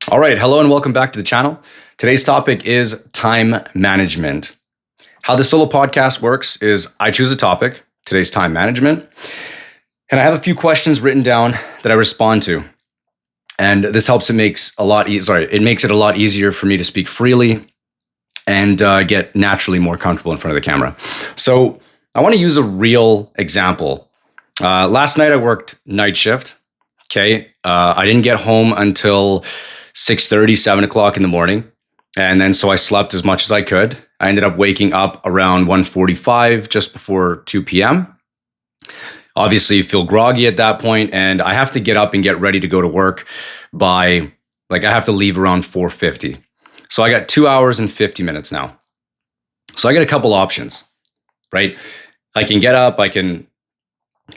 All right, hello and welcome back to the channel. Today's topic is time management. How the solo podcast works is I choose a topic, today's time management, and I have a few questions written down that I respond to. And this helps it makes it makes it a lot easier for me to speak freely and get naturally more comfortable in front of the camera. So I want to use a real example. Last night I worked night shift. Okay, I didn't get home until 6:30, 7 o'clock in the morning. And then so I slept as much as I could. I ended up waking up around 1:45, just before 2 p.m. Obviously, you feel groggy at that point, and I have to get up and get ready to go to work by, I have to leave around 4:50. So I got 2 hours and 50 minutes now. So I got a couple options, right? I can get up, I can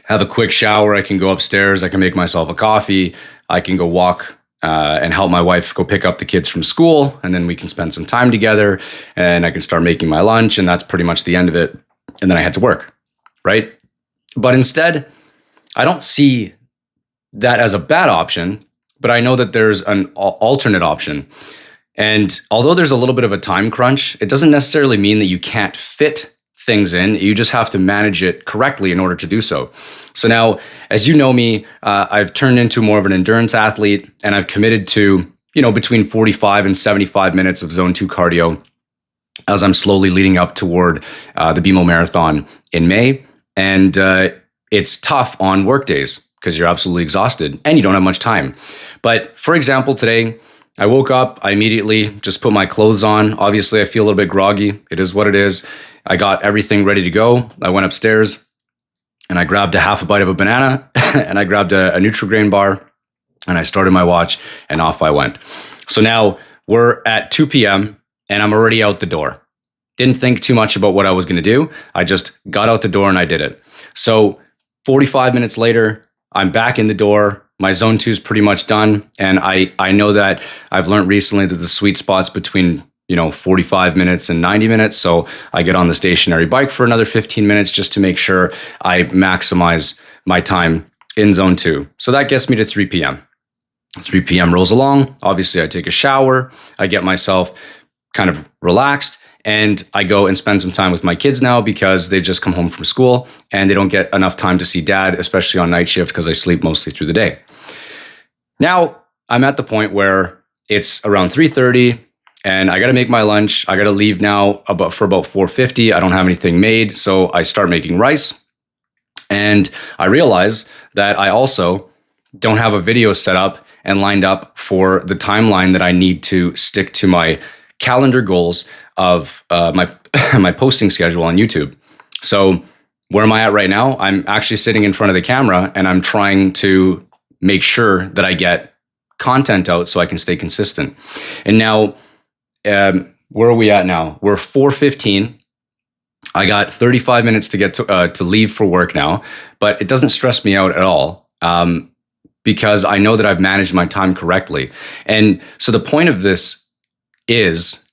have a quick shower, I can go upstairs, I can make myself a coffee, I can go walk and help my wife go pick up the kids from school, and then we can spend some time together, and I can start making my lunch, and that's pretty much the end of it. And then I head to work, right? But instead, I don't see that as a bad option, but I know that there's an alternate option. And although there's a little bit of a time crunch, it doesn't necessarily mean that you can't fit things in. You just have to manage it correctly in order to do so. So now, as you know me, I've turned into more of an endurance athlete, and I've committed to, between 45 and 75 minutes of zone 2 cardio as I'm slowly leading up toward the BMO Marathon in May. And it's tough on work days because you're absolutely exhausted and you don't have much time. But for example, today, I woke up, I immediately just put my clothes on. Obviously, I feel a little bit groggy. It is what it is. I got everything ready to go. I went upstairs and I grabbed a half a bite of a banana and I grabbed a Nutri-Grain bar, and I started my watch and off I went. So now we're at 2 p.m. and I'm already out the door. Didn't think too much about what I was going to do. I just got out the door and I did it. So 45 minutes later, I'm back in the door. My zone 2 is pretty much done. And I know that I've learned recently that the sweet spot's between 45 minutes and 90 minutes. So I get on the stationary bike for another 15 minutes just to make sure I maximize my time in zone 2. So that gets me to 3 p.m. 3 p.m. rolls along. Obviously, I take a shower. I get myself kind of relaxed, and I go and spend some time with my kids now because they just come home from school and they don't get enough time to see dad, especially on night shift because I sleep mostly through the day. Now I'm at the point where it's around 3:30 and I got to make my lunch. I got to leave now for about 4:50. I don't have anything made. So I start making rice, and I realize that I also don't have a video set up and lined up for the timeline that I need to stick to my calendar goals of my posting schedule on YouTube. So where am I at right now? I'm actually sitting in front of the camera and I'm trying to make sure that I get content out so I can stay consistent. And now, where are we at now? We're 4:15. I got 35 minutes to get to leave for work now, but it doesn't stress me out at all. Because I know that I've managed my time correctly. And so the point of this is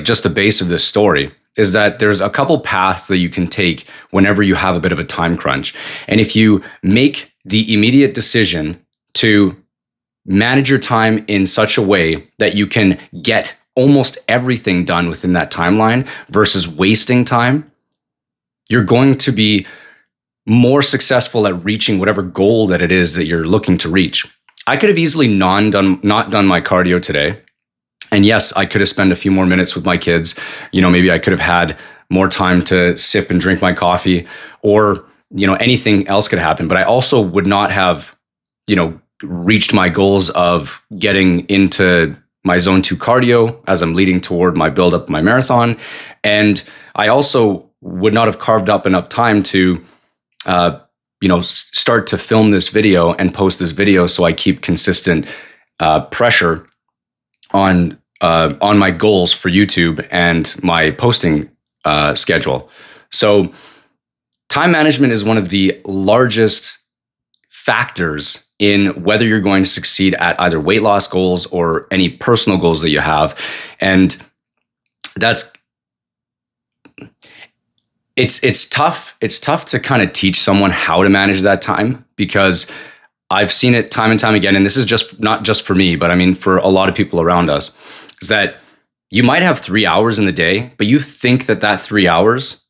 just the base of this story is that there's a couple paths that you can take whenever you have a bit of a time crunch. And if you make the immediate decision to manage your time in such a way that you can get almost everything done within that timeline versus wasting time, you're going to be more successful at reaching whatever goal that it is that you're looking to reach. I could have easily not done my cardio today. And yes, I could have spent a few more minutes with my kids. Maybe I could have had more time to sip and drink my coffee, or, anything else could happen. But I also would not have, reached my goals of getting into my zone 2 cardio as I'm leading toward my build up my marathon. And I also would not have carved up enough time to start to film this video and post this video so I keep consistent pressure on my goals for YouTube and my posting schedule. So time management is one of the largest factors in whether you're going to succeed at either weight loss goals or any personal goals that you have. And it's tough. It's tough to kind of teach someone how to manage that time because I've seen it time and time again, and this is just not just for me, but I mean for a lot of people around us, is that you might have 3 hours in the day, but you think that 3 hours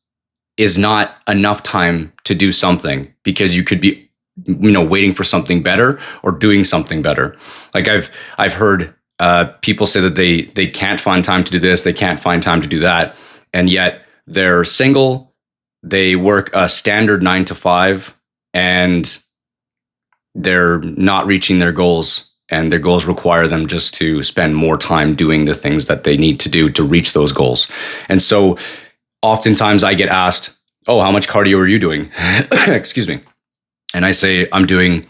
is not enough time to do something because you could be, waiting for something better or doing something better. Like I've heard people say that they can't find time to do this, they can't find time to do that, and yet they're single, they work a standard 9 to 5, and they're not reaching their goals, and their goals require them just to spend more time doing the things that they need to do to reach those goals. And so oftentimes I get asked, "Oh, how much cardio are you doing?" Excuse me. And I say I'm doing,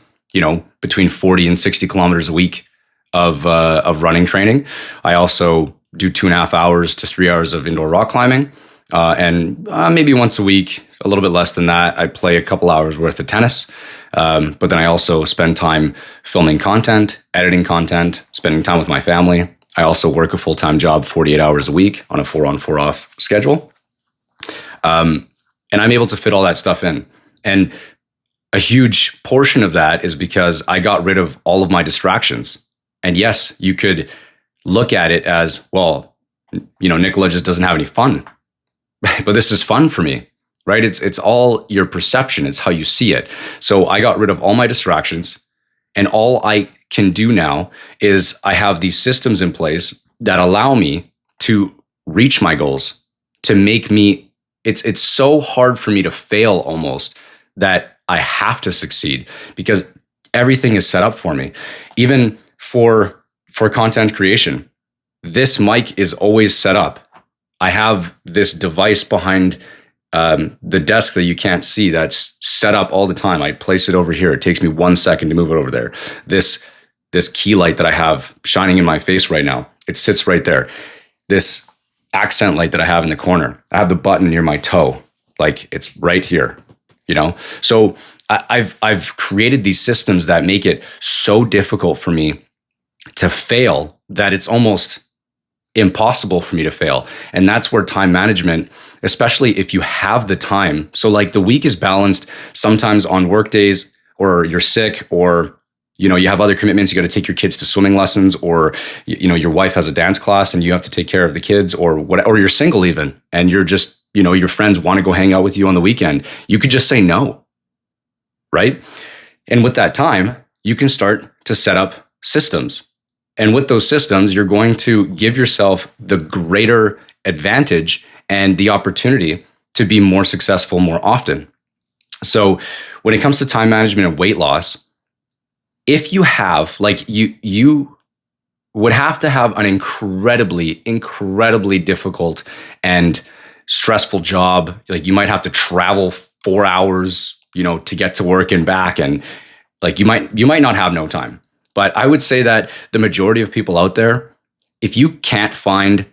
between 40 and 60 kilometers a week of running training. I also do 2.5 hours to 3 hours of indoor rock climbing, and maybe once a week, a little bit less than that, I play a couple hours worth of tennis. But then I also spend time filming content, editing content, spending time with my family. I also work a full-time job, 48 hours a week on a 4-on 4-off schedule. And I'm able to fit all that stuff in. And a huge portion of that is because I got rid of all of my distractions. And yes, you could look at it as, well, Nicola just doesn't have any fun. But this is fun for me, right? It's all your perception. It's how you see it. So I got rid of all my distractions. And all I can do now is I have these systems in place that allow me to reach my goals, to make me, it's so hard for me to fail almost that I have to succeed because everything is set up for me. Even for content creation, this mic is always set up. I have this device behind the desk that you can't see that's set up all the time. I place it over here. It takes me 1 second to move it over there. This key light that I have shining in my face right now, it sits right there. This accent light that I have in the corner, I have the button near my toe, like it's right here, So I've created these systems that make it so difficult for me to fail that it's almost impossible for me to fail. And that's where time management, especially if you have the time. So like the week is balanced sometimes on work days, or you're sick, or you have other commitments. You got to take your kids to swimming lessons, or your wife has a dance class and you have to take care of the kids, or what, or you're single even, and you're just, your friends want to go hang out with you on the weekend. You could just say no, right? And with that time, you can start to set up systems. And with those systems, you're going to give yourself the greater advantage and the opportunity to be more successful more often. So when it comes to time management and weight loss, if you have, you would have to have an incredibly, incredibly difficult and stressful job. Like you might have to travel 4 hours, to get to work and back. And like you might not have no time. But I would say that the majority of people out there, if you can't find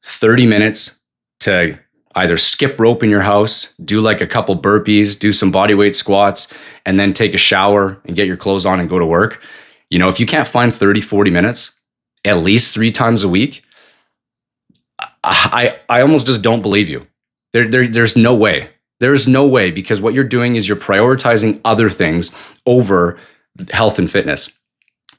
30 minutes to either skip rope in your house, do like a couple burpees, do some bodyweight squats, and then take a shower and get your clothes on and go to work. If you can't find 30, 40 minutes, at least 3 times a week, I almost just don't believe you. There's no way. There's no way, because what you're doing is you're prioritizing other things over health and fitness.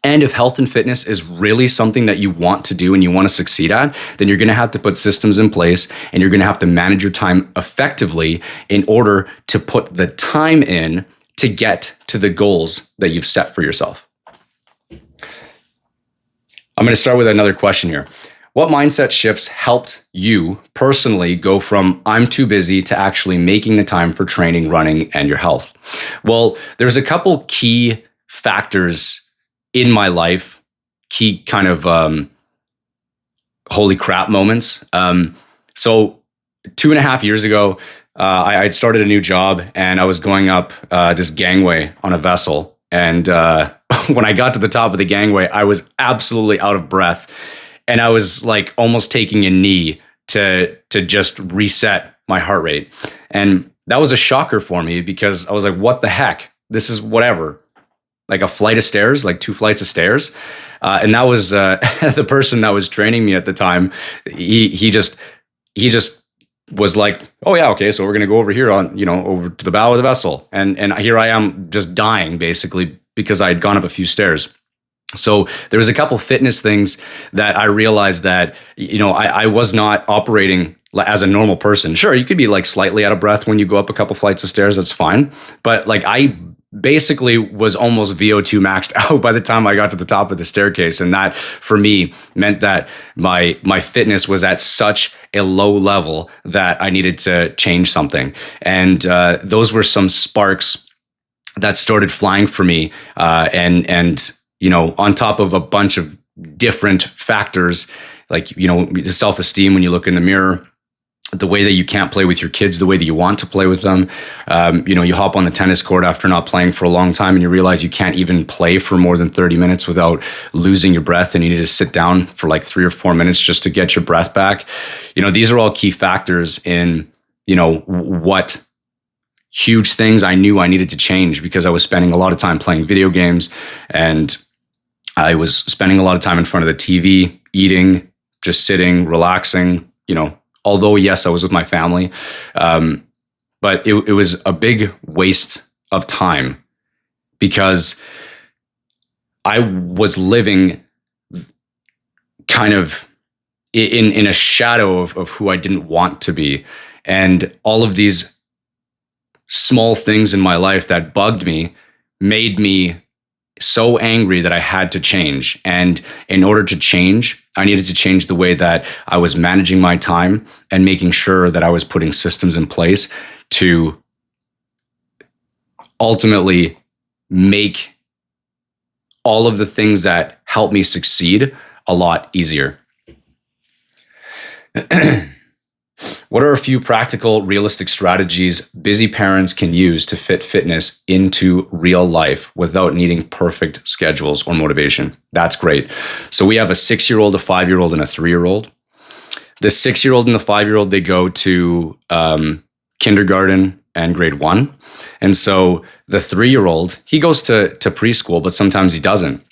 And if health and fitness is really something that you want to do and you want to succeed at, then you're going to have to put systems in place, and you're going to have to manage your time effectively in order to put the time in to get to the goals that you've set for yourself. I'm going to start with another question here. What mindset shifts helped you personally go from I'm too busy to actually making the time for training, running, and your health? Well, there's a couple key factors in my life, key kind of holy crap moments. So 2.5 years ago, I'd started a new job, and I was going up this gangway on a vessel. And when I got to the top of the gangway, I was absolutely out of breath. And I was like almost taking a knee to just reset my heart rate. And that was a shocker for me, because I was like, what the heck? This is whatever. Like a flight of stairs, like 2 flights of stairs. And that was the person that was training me at the time. He just was like, oh yeah, okay, so we're gonna go over here on, over to the bow of the vessel. And here I am just dying basically because I had gone up a few stairs. So there was a couple fitness things that I realized that, I was not operating as a normal person. Sure, you could be like slightly out of breath when you go up a couple flights of stairs. That's fine. But like I basically was almost VO2 maxed out by the time I got to the top of the staircase. And that for me meant that my fitness was at such a low level that I needed to change something. And those were some sparks that started flying for me. And on top of a bunch of different factors, like, self-esteem when you look in the mirror, the way that you can't play with your kids the way that you want to play with them. You hop on the tennis court after not playing for a long time and you realize you can't even play for more than 30 minutes without losing your breath, and you need to sit down for like 3 or 4 minutes just to get your breath back. These are all key factors in, what huge things I knew I needed to change, because I was spending a lot of time playing video games, and I was spending a lot of time in front of the TV, eating, just sitting, relaxing, although yes, I was with my family. But it was a big waste of time, because I was living kind of in a shadow of who I didn't want to be. And all of these small things in my life that bugged me made me so angry that I had to change. And in order to change, I needed to change the way that I was managing my time and making sure that I was putting systems in place to ultimately make all of the things that help me succeed a lot easier. What are a few practical, realistic strategies busy parents can use to fit fitness into real life without needing perfect schedules or motivation? That's great. So we have a 6-year-old, a 5-year-old, and a 3-year-old. The 6-year-old and the 5-year-old, they go to kindergarten and grade 1. And so the 3-year-old, he goes to preschool, but sometimes he doesn't.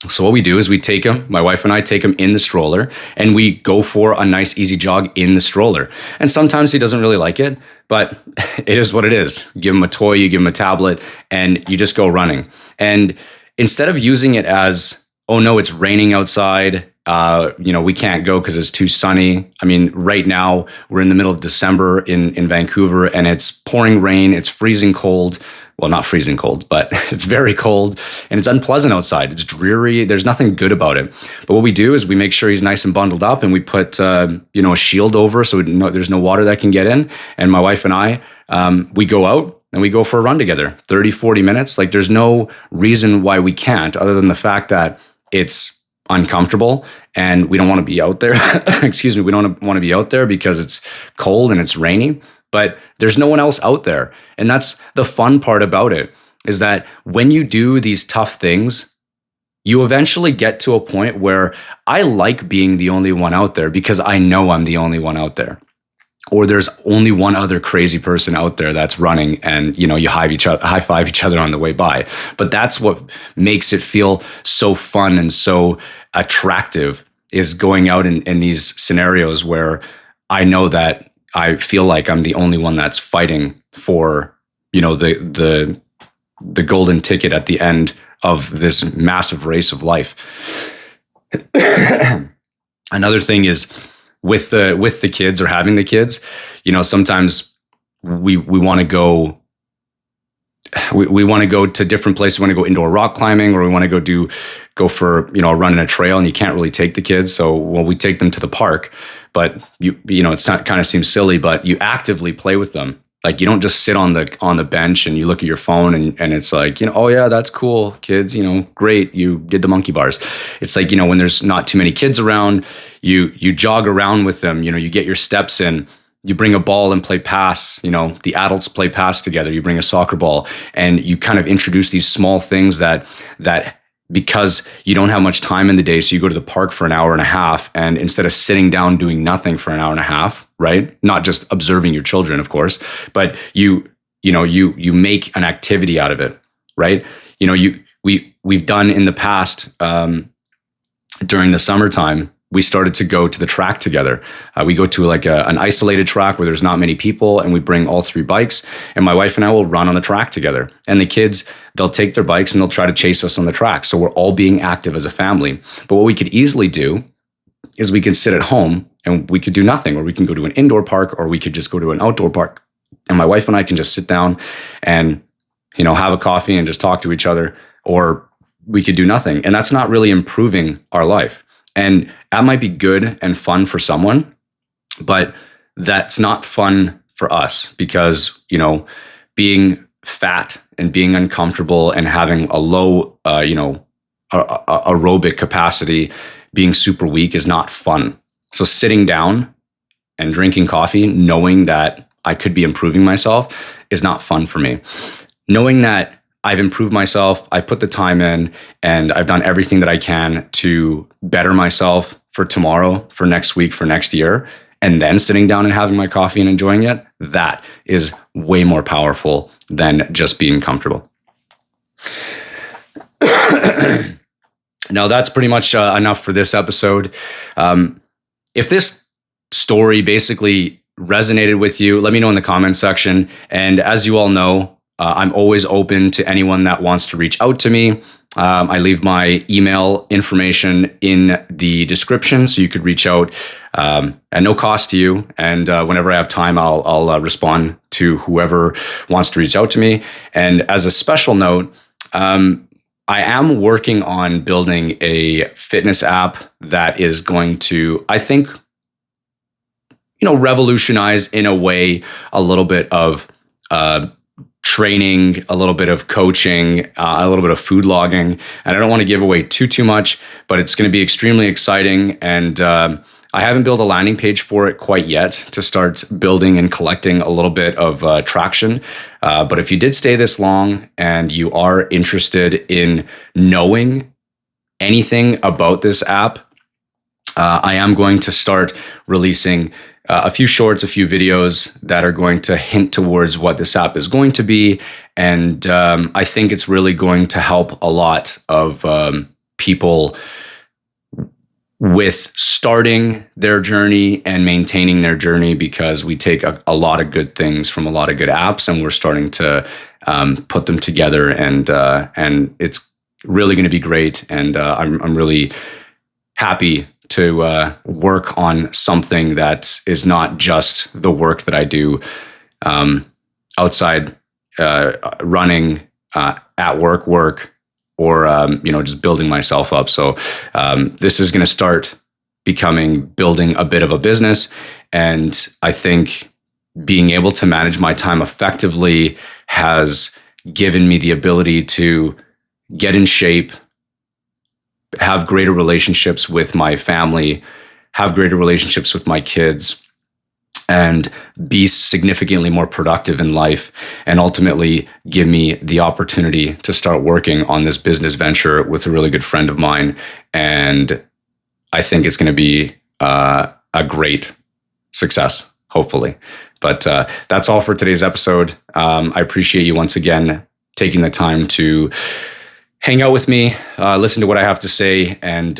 So what we do is we take him, my wife and I take him in the stroller, and we go for a nice easy jog in the stroller. And sometimes he doesn't really like it, but it is what it is. You give him a toy, you give him a tablet, and you just go running. And instead of using it as, oh no, it's raining outside, we can't go because it's too sunny. I mean, right now we're in the middle of December in Vancouver, and it's pouring rain, it's freezing cold. Well, not freezing cold, but it's very cold and it's unpleasant outside. It's dreary. There's nothing good about it. But what we do is we make sure he's nice and bundled up, and we put, a shield over so there's no water that can get in. And my wife and I, we go out and we go for a run together, 30, 40 minutes. Like, there's no reason why we can't, other than the fact that it's uncomfortable and we don't want to be out there. Excuse me. We don't want to be out there because it's cold and it's rainy. But there's no one else out there. And that's the fun part about it, is that when you do these tough things, you eventually get to a point where I like being the only one out there because I know I'm the only one out there. Or there's only one other crazy person out there that's running, and you high five each other on the way by. But that's what makes it feel so fun and so attractive, is going out in these scenarios where I know that I feel like I'm the only one that's fighting for, the golden ticket at the end of this massive race of life. Another thing is with the kids, or having the kids, sometimes we want to go. We want to go to different places. We want to go indoor rock climbing, or we want to go for a run in a trail, and you can't really take the kids. So we take them to the park. But it's not, kind of seems silly, but you actively play with them. Like, you don't just sit on the bench and you look at your phone and it's like, oh yeah, that's cool, kids, great, you did the monkey bars. It's like, when there's not too many kids around, you jog around with them, you get your steps in, you bring a ball and play pass, the adults play pass together, you bring a soccer ball, and you kind of introduce these small things that because you don't have much time in the day, so you go to the park for an hour and a half, and instead of sitting down doing nothing for an hour and a half, right? Not just observing your children, of course, but you make an activity out of it, right? We've done in the past, during the summertime, we started to go to the track together. We go to like an isolated track where there's not many people, and we bring all 3 bikes, and my wife and I will run on the track together. And the kids, they'll take their bikes and they'll try to chase us on the track. So we're all being active as a family. But what we could easily do is we can sit at home and we could do nothing, or we can go to an indoor park, or we could just go to an outdoor park. And my wife and I can just sit down and, have a coffee and just talk to each other, or we could do nothing. And that's not really improving our life. And that might be good and fun for someone, but that's not fun for us because, being fat and being uncomfortable and having a low, aerobic capacity, being super weak is not fun. So sitting down and drinking coffee, knowing that I could be improving myself, is not fun for me. Knowing that I've improved myself, I put the time in, and I've done everything that I can to better myself for tomorrow, for next week, for next year, and then sitting down and having my coffee and enjoying it, that is way more powerful than just being comfortable. Now, that's pretty much enough for this episode. If this story basically resonated with you, let me know in the comment section. And as you all know, I'm always open to anyone that wants to reach out to me. I leave my email information in the description, so you could reach out at no cost to you. And whenever I have time, I'll respond to whoever wants to reach out to me. And as a special note, I am working on building a fitness app that is going to, I think, revolutionize in a way a little bit of training, a little bit of coaching, a little bit of food logging. And I don't want to give away too much, but it's going to be extremely exciting. And I haven't built a landing page for it quite yet to start building and collecting a little bit of traction. But if you did stay this long and you are interested in knowing anything about this app, I am going to start releasing a few shorts, a few videos that are going to hint towards what this app is going to be. And I think it's really going to help a lot of people with starting their journey and maintaining their journey, because we take a lot of good things from a lot of good apps and we're starting to put them together, and it's really going to be great. And I'm really happy to work on something that is not just the work that I do outside running, at work, or just building myself up. So this is going to start building a bit of a business, and I think being able to manage my time effectively has given me the ability to get in shape, have greater relationships with my family, have greater relationships with my kids, and be significantly more productive in life, and ultimately give me the opportunity to start working on this business venture with a really good friend of mine. And I think it's going to be a great success, hopefully. But that's all for today's episode. I appreciate you once again taking the time to hang out with me, listen to what I have to say, and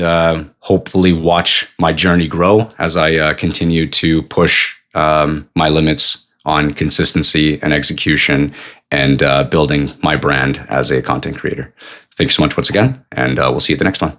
hopefully watch my journey grow as I continue to push my limits on consistency and execution, and building my brand as a content creator. Thanks so much once again, and we'll see you at the next one.